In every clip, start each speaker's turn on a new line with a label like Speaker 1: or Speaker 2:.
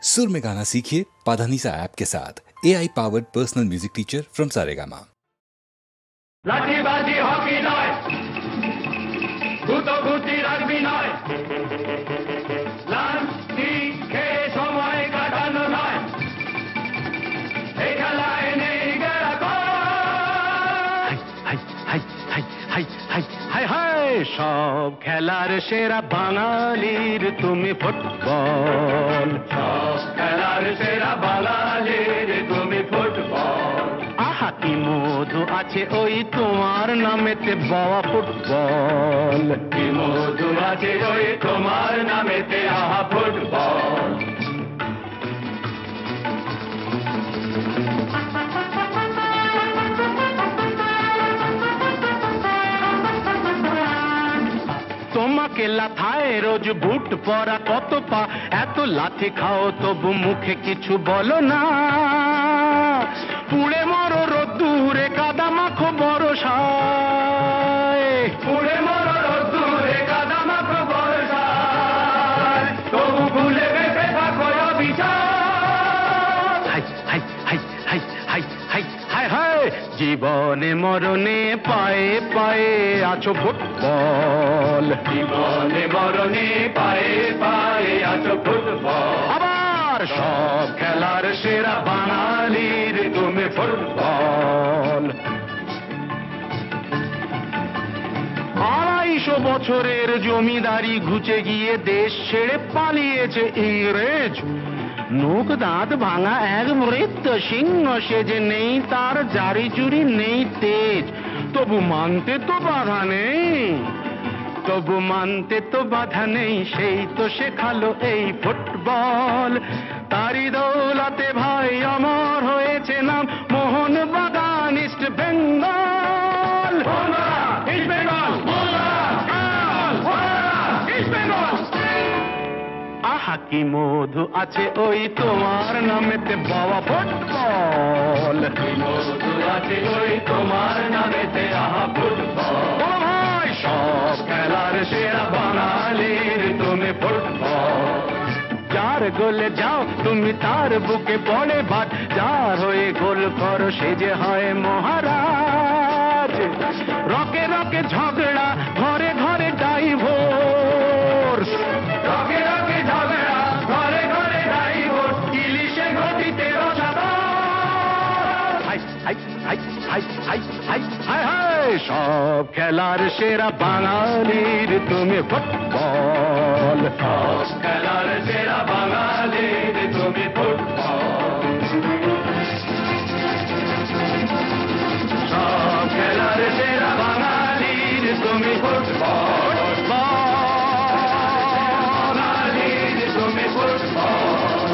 Speaker 1: सुर में गाना सीखिए पाधानीसा ऐप के साथ। AI powered personal music teacher from Saregama.
Speaker 2: লাঠিবাজি হকি নয়, গুতগুতি রাগবি নয়, লাঠি খেয়ে সময় কাটানো নয়, এই খেলায় নেই সব খেলার সেরা বাঙালির তুমি ফুটবল, সব খেলার সেরা বাঙালির তুমি ফুটবল। আহা কি মধু আছে ওই তোমার নামেতে বাবা ফুটবল, কি মধু আছে ওই তোমার নামেতে আহা ফুটবল। তোমাকে লাথায় রোজ বুট পরা কত পা, এত লাথি খাও তবু মুখে কিছু বলো না। পুড়ে মরো রোদ্দুরে কাদা মাখো বরসায়, পুড়ে মরো রোদ্দুরে কাদা মাখো বরসায়, তবু ভুলে বেঁচে থাকো অবিচার। হাই হাই হাই হাই হাই হাই হাই হাই, জীবনে মরণে পায়ে পায়ে আছো ফুটবল, জীবনে মরণে পায়ে পায়ে আছো ফুটবল। আবার সব খেলার সেরা বাঙালির তুমি ফুটবল। 250 বছরের জমিদারি ঘুচে গিয়ে দেশ ছেড়ে পালিয়েছে ইংরেজ। নোক দাঁত ভাঙা এক মৃত সিংহ সেজে, নেই তার জারি জুরি নেই তেজ, তবু মানতে তো বাধা নেই, তবু মানতে তো বাধা নেই, সেই তো শেখালো এই ফুটবল। তারি দৌলতে ভাই আমার হয়েছে নাম মোহন বাগান east Bengal. East Bengal, east Bengal. আহা কি মধু আছে ওই তোমার নামেতে বাবা ফুটবল, কি মধু আছে ওই তোমার নামেতে আহা ফুটবল। ভাই সব খেলার সেরা বাঙালির তুমি ফুটবল। যার গোলে যাও তুমি তার বুকে পড়ে ভাত, যার হয়ে গোল করো সে যে হয় মহারাজ। রকে রকে ঝগড়া, ঘরে ঘরে ডাইভোর্স, রকে রকে ঝগড়া, ঘরে ঘরে ডাইভোর্স, ইলিশে গতিতে রসাদার। হাই হাই হাই হাই হাই হাই হাই হাই, সব খেলার সেরা বাঙালির তুমি ফুটবল, সব খেলার সেরা বাঙালির তুমি ফুটবল। সব খেলার সেরা বাঙালির তুমি ফুটবল, বাঙালির তুমি ফুটবল।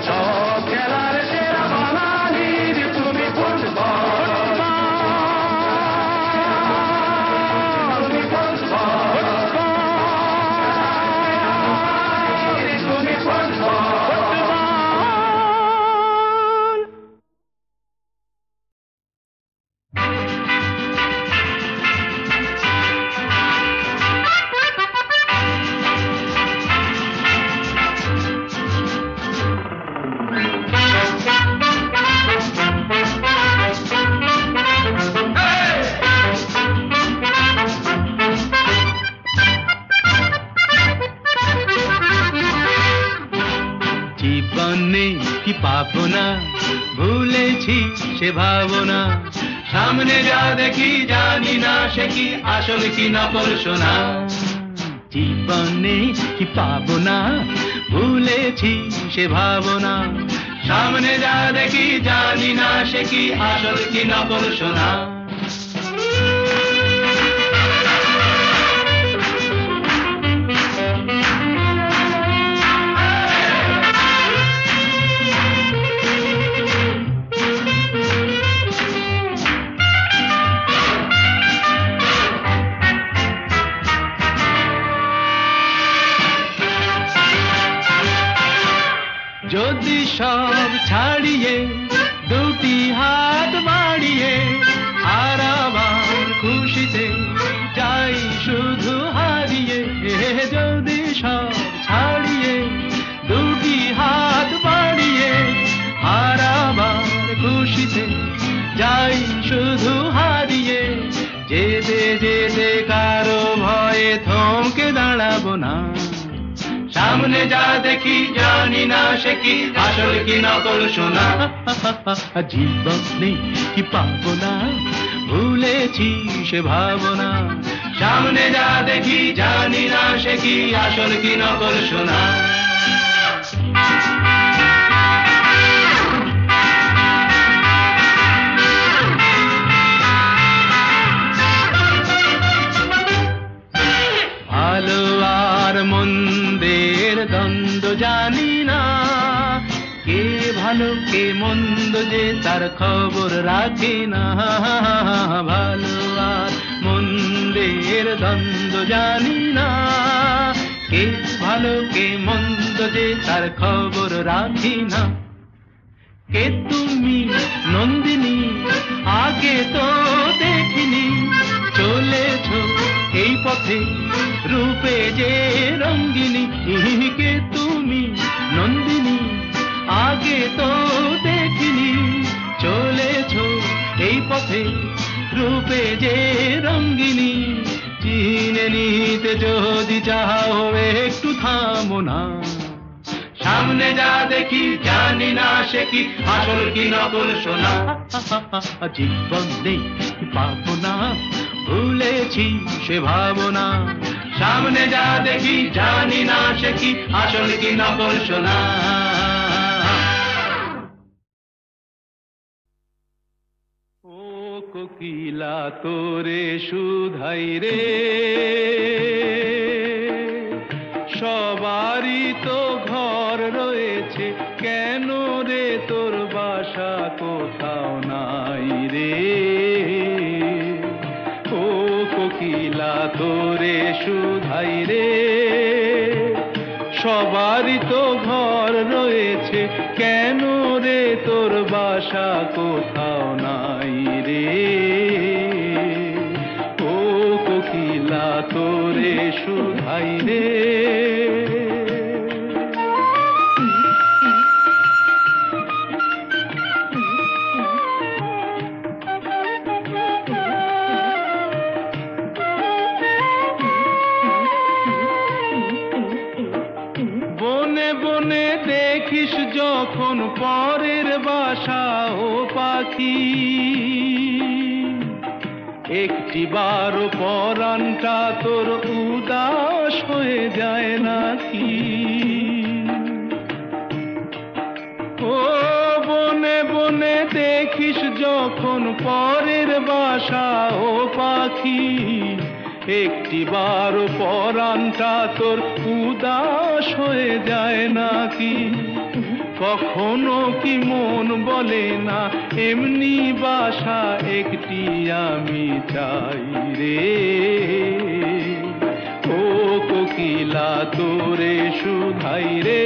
Speaker 2: সব খেলার সেরা বাঙালির তুমি ফুটবল, তুমি ফুটবল, তুমি ফুটবল। জীবনে কি পাবো না, ভুলেছি সে ভাবনা, সামনে যা দেখি জানি না সে কি আসল কি নকল সোনা। জীবনে কি পাবো না, ভুলেছি সে ভাবনা, সামনে যা দেখি জানি না সে কি আসল কি নকল সোনা। যদি সব ছাড়িয়ে দুটি হাত বাড়িয়ে আর আবার খুশিতে যাই শুধু হারিয়ে, যদি সব ভাবনা সামনে যা দেখি জানি না সে কি আসল কি নকল সোনা জীবন নেই কি পাবো না ভুলেছি সে ভাবনা সামনে যা দেখি জানি না সে কি আসল কি নকল সোনা ভালো আর মন্দের দ্বন্দ্ব জানি না কে ভালো কে মন্দ যে তার খবর রাখে না ভালো আর মন্দের দ্বন্দ্ব জানি না কে ভালো কে মন্দ যে তার খবর রাখে না কে তুমি নন্দিনী আগে তো দেখিনি চলেছ এই পথে রূপে যে রঙ্গিনী কে তুমি নন্দিনী আগে তো দেখিনি চলেছ এই পথে রূপে যে রঙ্গিনী চিনে নিতে যদি চাও একটু থামো না সামনে যা দেখি জানি না সে কি আসল কি নকল সোনা জীবন নেই পাবো না ভুলেছি সে ভাবনা সামনে যা দেখি জানি না সে কি আসল কি নকল সোনা ও কোকিলা তোরে শুধাই রে সবারই তো ঘর রয়েছে কেন রে তোর বাসা কোথাও নাই রে ও কোকিলা তোরে শুধাই রে সবারই তো ঘর রয়েছে কেন রে তোর বাসা কোথাও নাই রে ও কোকিলা তোরে শুধাই রে বনে বনে দেখিস যখন পরের বাসা ও পাখি একটি বারো পরানটা তোর উদাস হয়ে যায় নাকি ও বনে বনে দেখিস যখন পরের বাসা ও পাখি একটি বারো পরানটা তোর উদাস হয়ে যায় নাকি কখনো কি মন বলে না এমনি বাসা একটি আমি চাই রে ও কোকিলা তোরে শুধাই রে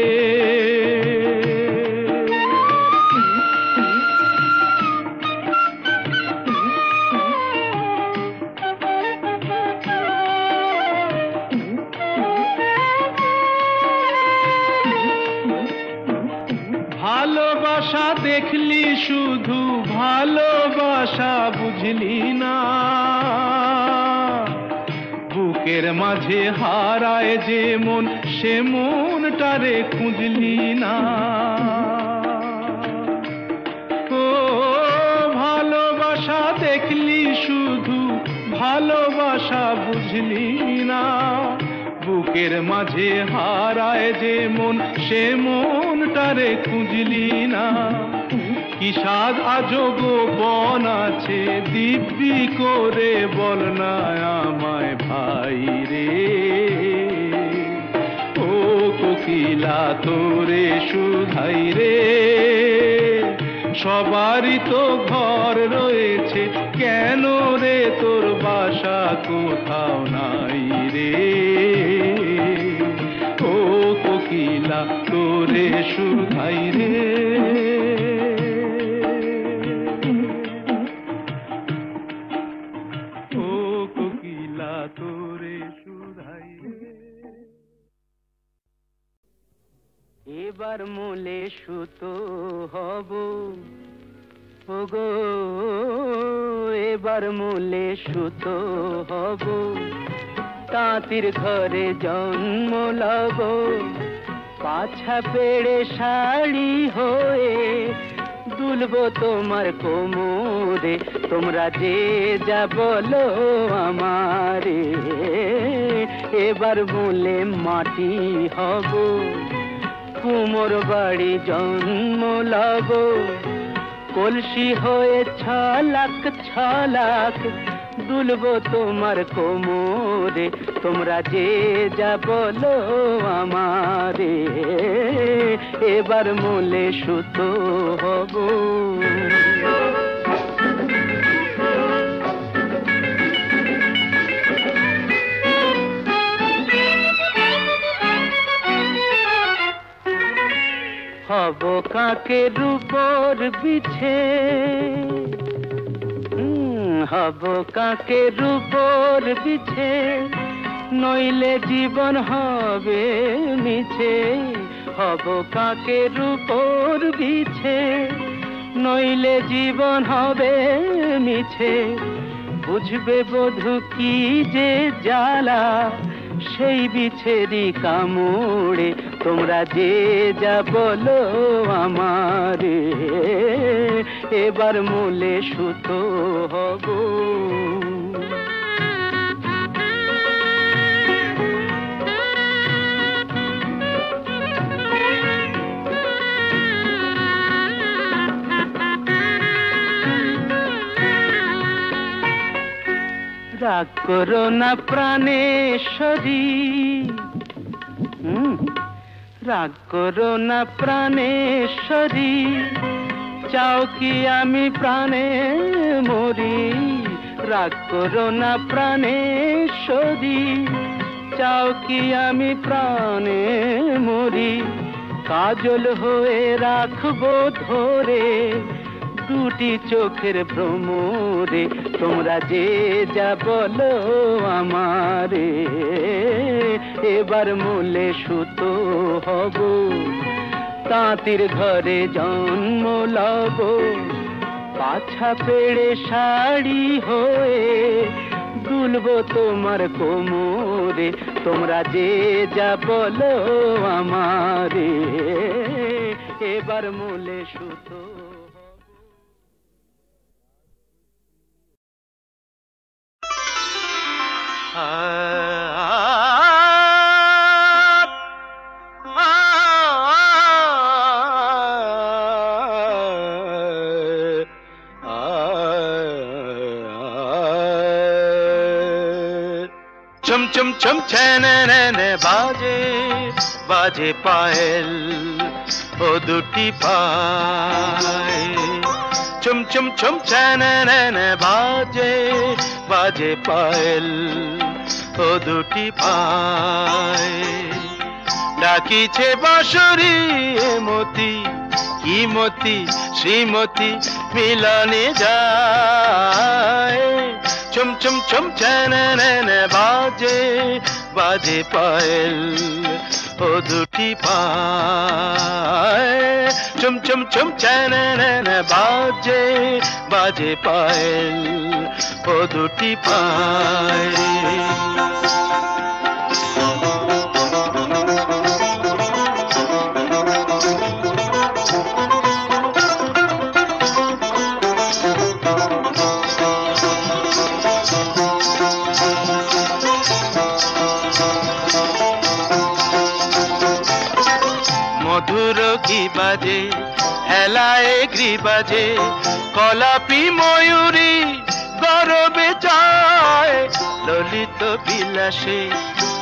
Speaker 2: ভালোবাসা দেখলি শুধু ভালোবাসা বুঝলি না বুকের মাঝে হারায় যে মন সে মনটারে খুঁজলি না ও ভালোবাসা দেখলি শুধু ভালোবাসা বুঝলি না বুকের মাঝে হারায় যে মন সে মনটারে খুঁজলি না কি স্বাদ আজো গোপন আছে দিব্যি করে বল না আমায় ভাই রে ও কোকিলা তোরে শুধাই রে সবারই তো ঘর রয়েছে কেন রে তোর বাসা কোথাও নাই রে ও কোকিলা তোরে শুধাই রে ও কোকিলা তোরে শুধাই রে এবার মূলে সুতো হব ওগো এবার মূলে সুতো হব
Speaker 3: তাঁতির ঘরে জন্ম লব পাছা পেড়ে শাড়ি হয়ে দুলবো তোমার কোমরে তোমরা যে যা বলো আমারে এবার মূলে মাটি হব কুমোর বাড়ি জন্ম লব কলসি হয়ে ছলাক দুলবো তোমার কোমরে তোমরা যে যা বলো আমারে এবার মূলে সুতো হব হব কাকের উপর বিছে হব কাকের উপর বিছে নইলে জীবন হবে মিছে হব কাকের উপর বিছে নইলে জীবন হবে মিছে বুঝবে বধূ কি যে জ্বালা সেই বিছেরি কামড়ে তোমরা যে যা বলো আমারে এবার মূলে সুতো হব রাগ করো না প্রাণেশ্বরী রাগ করো না প্রাণেশ্বরী চাও কি আমি প্রাণে মরি রাগ করো না প্রাণেশ্বরী চাও কি আমি প্রাণে মরি কাজল হয়ে রাখবো ধরে দুটি চোখের ভ্রমরে তোমরা যে যা বলো আমারে এবার মূলে সুতো হব তাঁতির ঘরে জন্ম লব পাছা পেড়ে শাড়ি হয়ে দুলবো তোমার কোমরে তোমরা যে যা বলো আমারে এবার মূলে সুতো
Speaker 4: चम चम चम छेने बाजे बाजे पायल ओ दुटी पाए चम चम चम छेने बाजे बाजे पायल ओ दुटी पाए डाकीছে বাঁশরি মতি কি মতি শ্রীমতি মিলনে যায় चम चम चम छेने बाजे बाजे पायल ओ दुटी पाए चम चम चम छेने बाजे बाजे पायल ओ दुटी पाए মধুর ঘি বাজে হেলায় ঘি বাজে কলাপি ময়ূরী গরবে যায় ললিত বিলাসে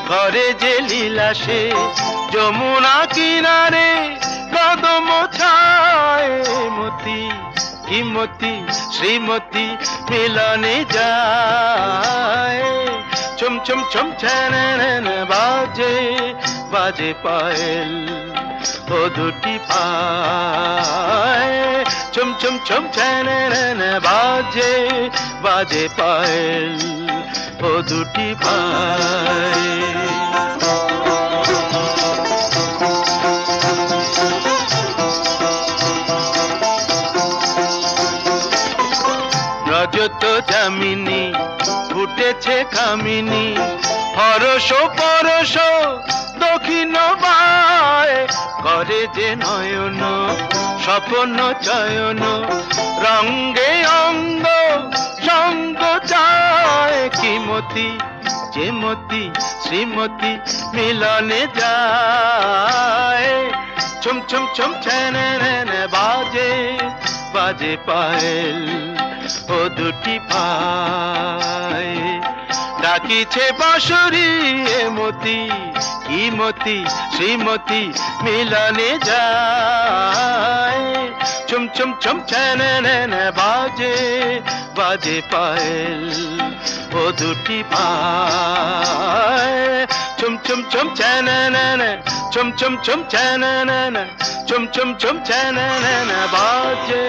Speaker 4: ঘরে যে লীলাসে যমুনা কিনারে কদম ছায় মতি কি মতি শ্রীমতি মিলনে যায় চম চম চম ছেনে বাজে বাজে পায়েল ओ दुटी पाए चम चम चम छेने बाजे बाजे पायल ओ दुटी पाए রজত জামিনী ফুটেছে কামিনী হরষ পরশ দক্ষিণ বায় করে যে নয়ন স্বপ্ন চয়ন রঙ্গে অঙ্গ সঙ্গ চায় কি মতি যে মতি শ্রীমতী মিলনে যায় ছুম ছুম ছুম ছেনে বাজে বাজে পায়েল ও দুটি পায় ডাকিছে বাঁশরি এ মতি কি মতি শ্রীমতী মিলনে যায় ছুম ছুম ছুম ছেনে বাজে বাজে পায়েল ও দুটি পায় ছুম ছুম ছুম ছেনে ছুম ছুম ছুম ছেনে ছুম ছুম ছুম ছেনে বাজে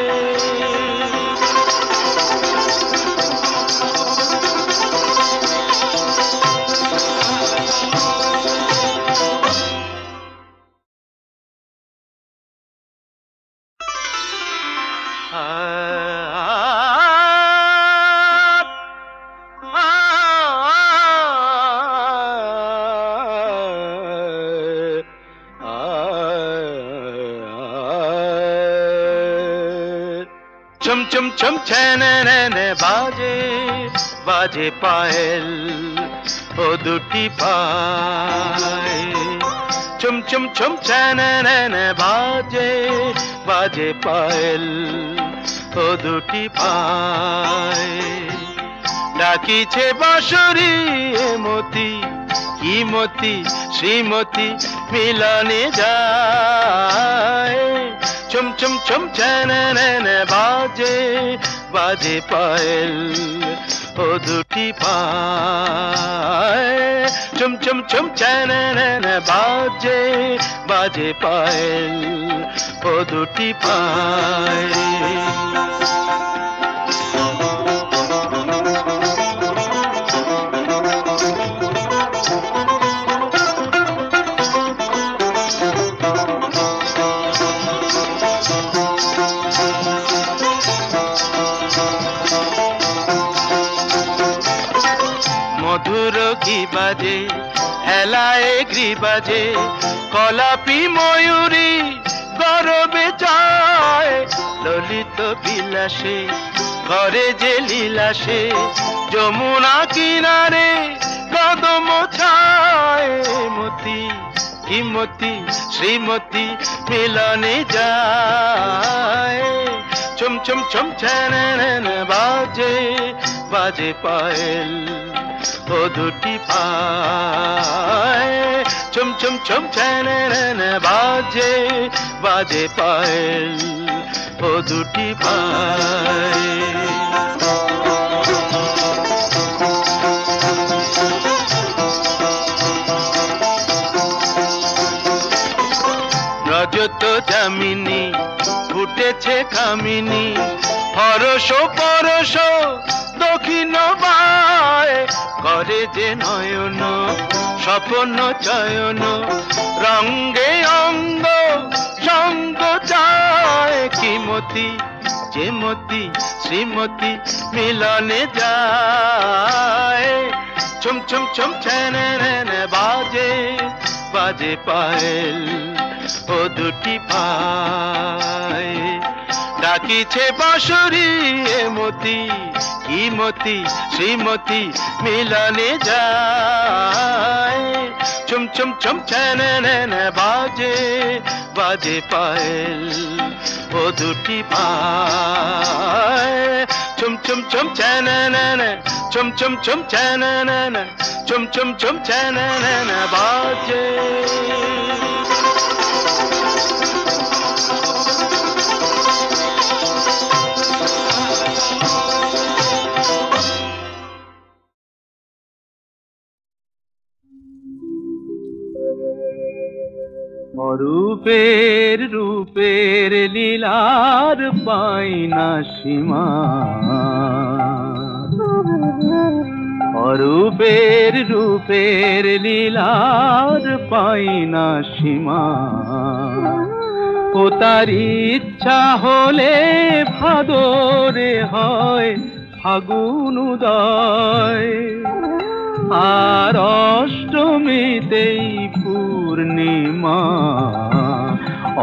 Speaker 4: ছুম ছুম ছুম ছেনে বাজে বাজে পায়েল ও দুটি পায় ছুম ছুম ছুম ছেনে বাজে বাজে পায়েল ও দুটি পায় ডাকিছে বাঁশরি এ মতি কি মতি শ্রীমতী মিলনে যায় ছুম ছুম ছুম ছেনে বাজে বাজে পায়েল ও দুটি পায় ছুম ছুম ছুম ছেনে বাজে বাজে পায়েল ও দুটি পায় মধুর কি বাজে হেলায় গ্রীবাজে কলাপি ময়ূরী গরবে যায় ললিত বিলাসে ঘরে যে লীলাসে যমুনা কিনারে কদম ছায় মতি কি মতি শ্রীমতী মিলনে যায় ছুম ছুম ছুম ছেনে বাজে বাজে পায়েল ও দুটি পায় ছুম ছুম ছুম ছেনে বাজে বাজে পায়েল ও দুটি পায় রজত যামিনী ফুটেছে কামিনী হরষ পরশ দক্ষিণ বায় করে যে নয়ন স্বপ্ন চয়ন রঙ্গে অঙ্গ সঙ্গ চায় কি মতি যে মতি শ্রীমতী মিলনে যায় ছুম ছুম ছুম ছেনে বাজে বাজে পায়েল ও দুটি পায় ডাকিছে বাঁশরি এ মতি কি মতি শ্রীমতী মিলনে যায় ছুম ছুম ছুম ছেনে বাজে বাজে পায়েল ও দুটি পায় ছুম ছুম ছুম ছেনে ছুম ছুম ছুম ছেনে ছুম ছুম ছুম ছেনে বাজে
Speaker 3: অরূপের রূপের লীলার পাই না সীমা অরূপের রূপের লীলার পাই না সীমা ও তার ইচ্ছা হলে ভাদরে হয় ফাগুন উদয় আর অষ্টমীতেই পূর্ণিমা,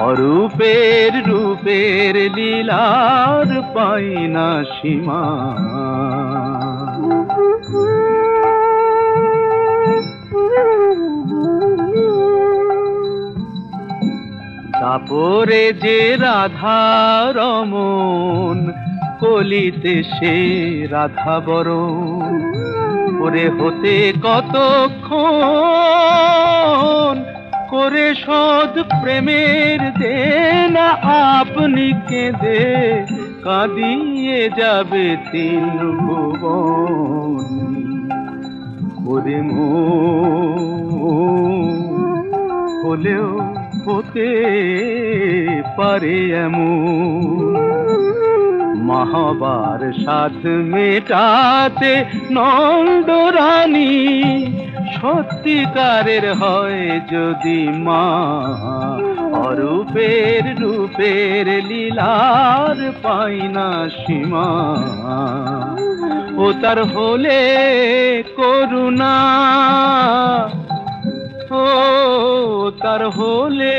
Speaker 3: অরূপের রূপের লীলার পাই না সীমা। তারপরে যে রাধা রমন, কলিতে সে রাধা বরণ, ওরে হতে কতক্ষণ করে শোধ প্রেমের দেনা, আপনি কেঁদে কাঁদিয়ে যাবে তিন ভুবন। ওরে হলেও হতে পারে এমন, মহাবার সাথ মেটাতে নন্দরানী সত্যিকারের হয় যদি মা, অরূপের রূপের লীলার পাই না সীমা। ও তার হলে করুণা, ও তার হলে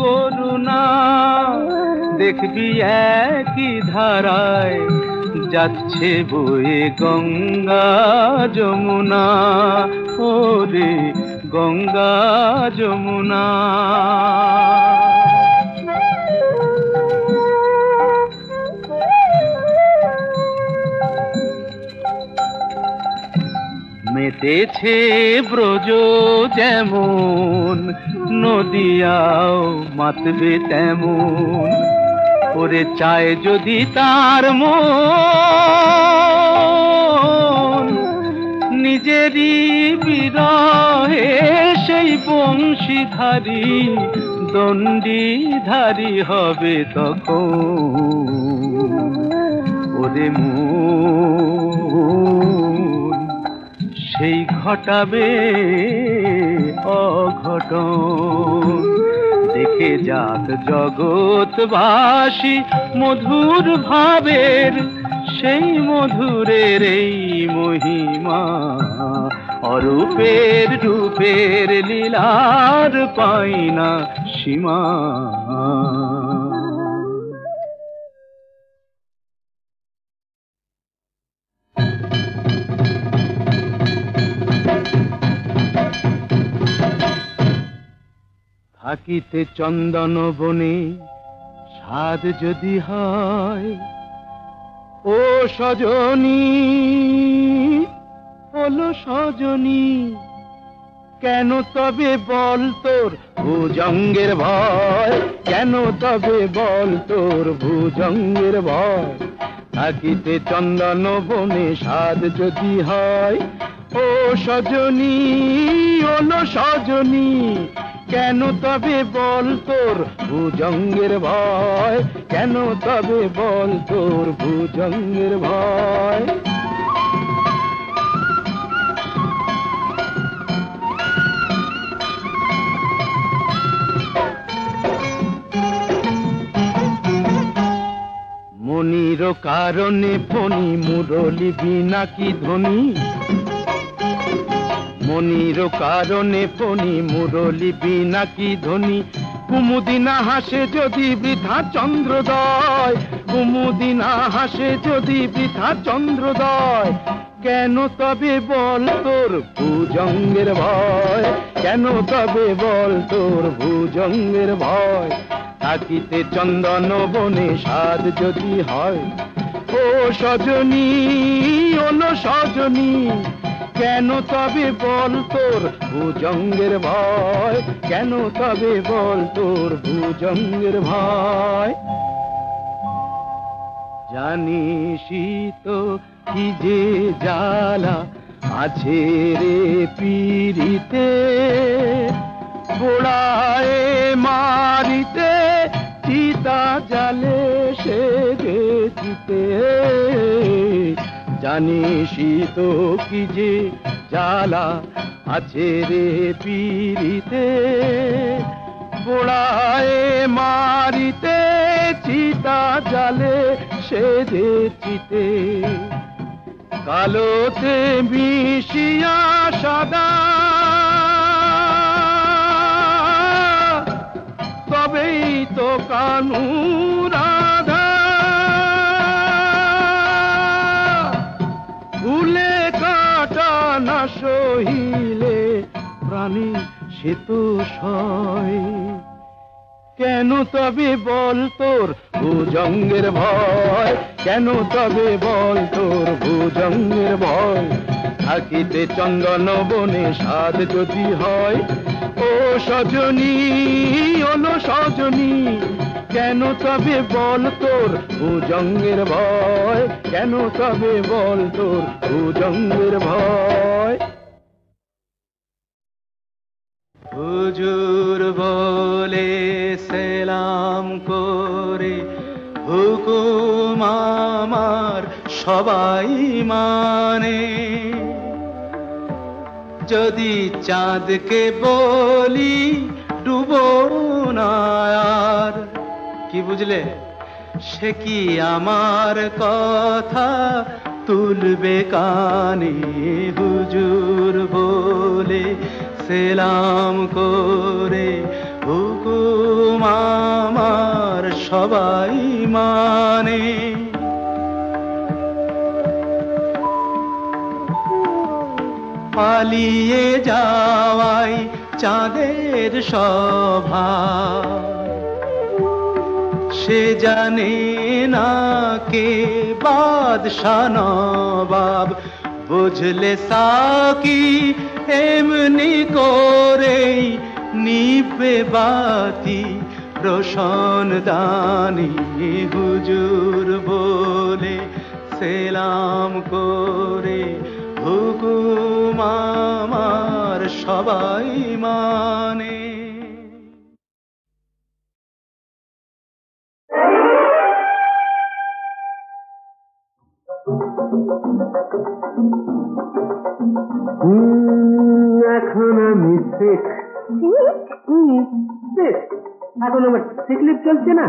Speaker 3: করুণা, দেখবি একই ধারায় যাচ্ছে বয়ে গঙ্গা যমুনা, ওরে গঙ্গা যমুনা। মেতেছে ব্রজ যেমন, নদিয়াও মাতবে তেমন, ওরে চায় যদি তার মন, নিজেরই বিরহে সেই বংশীধারী দণ্ডিধারী হবে তখন। ওরে সেই ঘটাবে অঘটন, দেখে যাক জগৎবাসী মধুর ভাবের সেই মধুরের এই মহিমা, অরূপের রূপের লীলার পাই না সীমা। থাকিতে চন্দন বনে স্বাদ যদি হয়, ও সজনী হলো সজনী, কেন তবে বল তোর ভুজঙ্গের ভয়, কেন তবে বল তোর ভুজঙ্গের ভয়। থাকিতে চন্দন বনে স্বাদ যদি হয়, ও সজনী হলো সজনী, কেন তবে বল তোর ভুজঙ্গের ভয়, কেন তবে বল তোর ভুজঙ্গের ভয়। মনির কারণে ফণি মুরলি বিনা কি ধ্বনি, মনির কারণে ফণি মুরলি বিনা কি ধ্বনি। কুমুদিনা হাসে যদি বৃথা চন্দ্রোদয়, কুমুদিনা হাসে যদি বৃথা চন্দ্রোদয়, কেন তবে বল তোর ভুজঙ্গের ভয়, কেন তবে বল তোর ভুজঙ্গের ভয়। থাকিতে চন্দন বনে স্বাদ যদি হয়, ও সজনী ওলো সজনী, কেন তবে বল তোর ভুজঙ্গের ভয়, কেন তবে বল তোর ভুজঙ্গের ভয়। জানিসই তো কি যে জ্বালা আছে রে পীড়িতে, পোড়ায় মারিতে চিতা জালে সে গেছিতে। জানিসই তো কি যে জ্বালা আছে রে পীড়িতে, পোড়ায় মারিতে চিতা জালে সে যে চিতে। কালোতে মিশিয়া সাদা, তবেই তো কানু রাধা। ভুলে কাটা না সহিলে প্রাণী সে তো সয়। কেন তবে বল তোর ভুজঙ্গের ভয়, কেন তবে বল তোর ভুজঙ্গের ভয়। থাকিতে চন্দন বনে সাধ যদি হয়, ও সজনী ওলো সজনী, কেন তবে বল তোর ভুজঙ্গের ভয়, কেন তবে বল তোর ভুজঙ্গের ভয়।
Speaker 5: হুজুর বলে সেলাম করে হুকুম আমার সবাই মানে। যদি চাঁদকে বলি ডুবো না আর, কি বুঝলে? সে কি আমার কথা তুলবে কানে? হুজুর বলে সেলাম করে হুকুম আমার সবাই মানে। পালিয়ে যাওয়াই চাঁদের স্বভাব, সে জানে না কে বাদশা নবাব। বুঝলে সাকি এমনি করেই নিভে বাতি রোশন দানি। হুজুর বলে সেলাম করে হুকুম আমার সবাই মানে।
Speaker 3: এখন আমি শেখ, এখন আমার সিকলিপ চলছে না।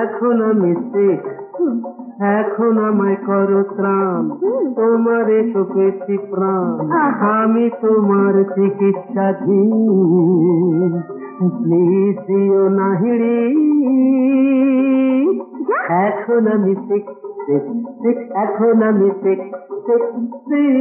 Speaker 3: এখন আমি শেখ, এখন আমায় করো ত্রাণ, তোমার এসো পেয়েছি প্রাণ, আমি তোমার চিকিৎসাধীন। প্লিজ দিও না হিড়ি, এখন আমি শেখ শেখ শেখ, এখন আমি শেখ শেখ শেখ।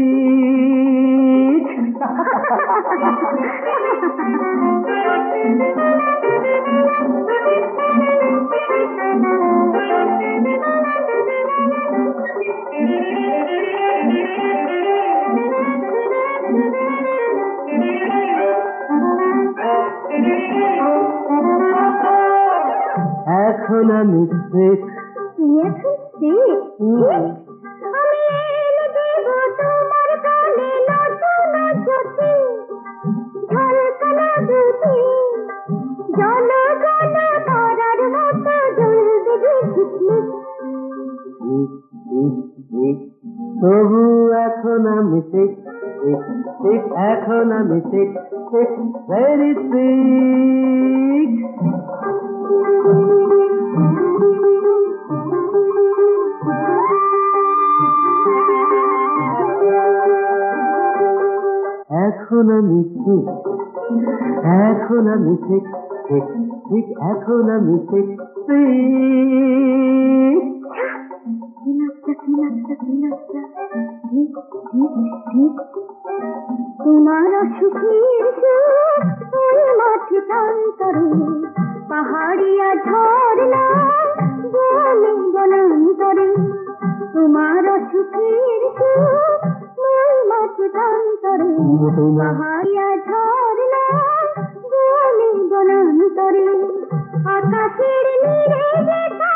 Speaker 3: এখন আমি শেখ,
Speaker 6: আমি এনে দেব তোমার কানে নতুন জ্যোতি, ঝলকানো দুটি জল জল তারার মতো জ্বলবে ঝিকমিক।
Speaker 3: তবু এখন আমি শেখ শেখ শেখ, এখন আমি শেখ শেখ ভেরি শেখ। এখন আমি শেখ, এখন আমি শেখ শেখ শেখ, এখন আমি শেখ শেখ।
Speaker 6: তোমার সুখের সুর মাঠে প্রান্তরে, পাহাড়িয়া ঝরনা বনে বনান্তরে। তোমার সুখের সুর মাঠে প্রান্তরে, পাহাড়িয়া ঝরনা বনে বনান্তরে। আকাশের নীরে দেখা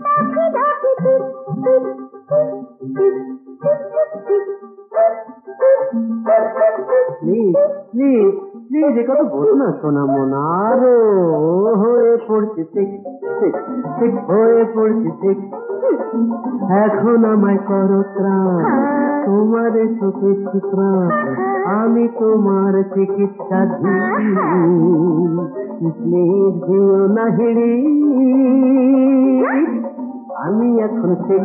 Speaker 6: পাখি ডাকে টিপ টিপ টিপ টিপ টিপ।
Speaker 3: প্লিজ প্লিজ প্লিজ, এ কথা বলো না সোনা মনা। আরো হয়ে পড়ছি ঠিক ঠিক ঠিক, হয়ে পড়ছি ঠিক। এখন আমায় করো ত্রাণ, তোমার সুখেছি প্রাণ, আমি তোমার চিকিৎসাধীন। প্লিজ দিও না হিড়ি, আমি এখন ঠিক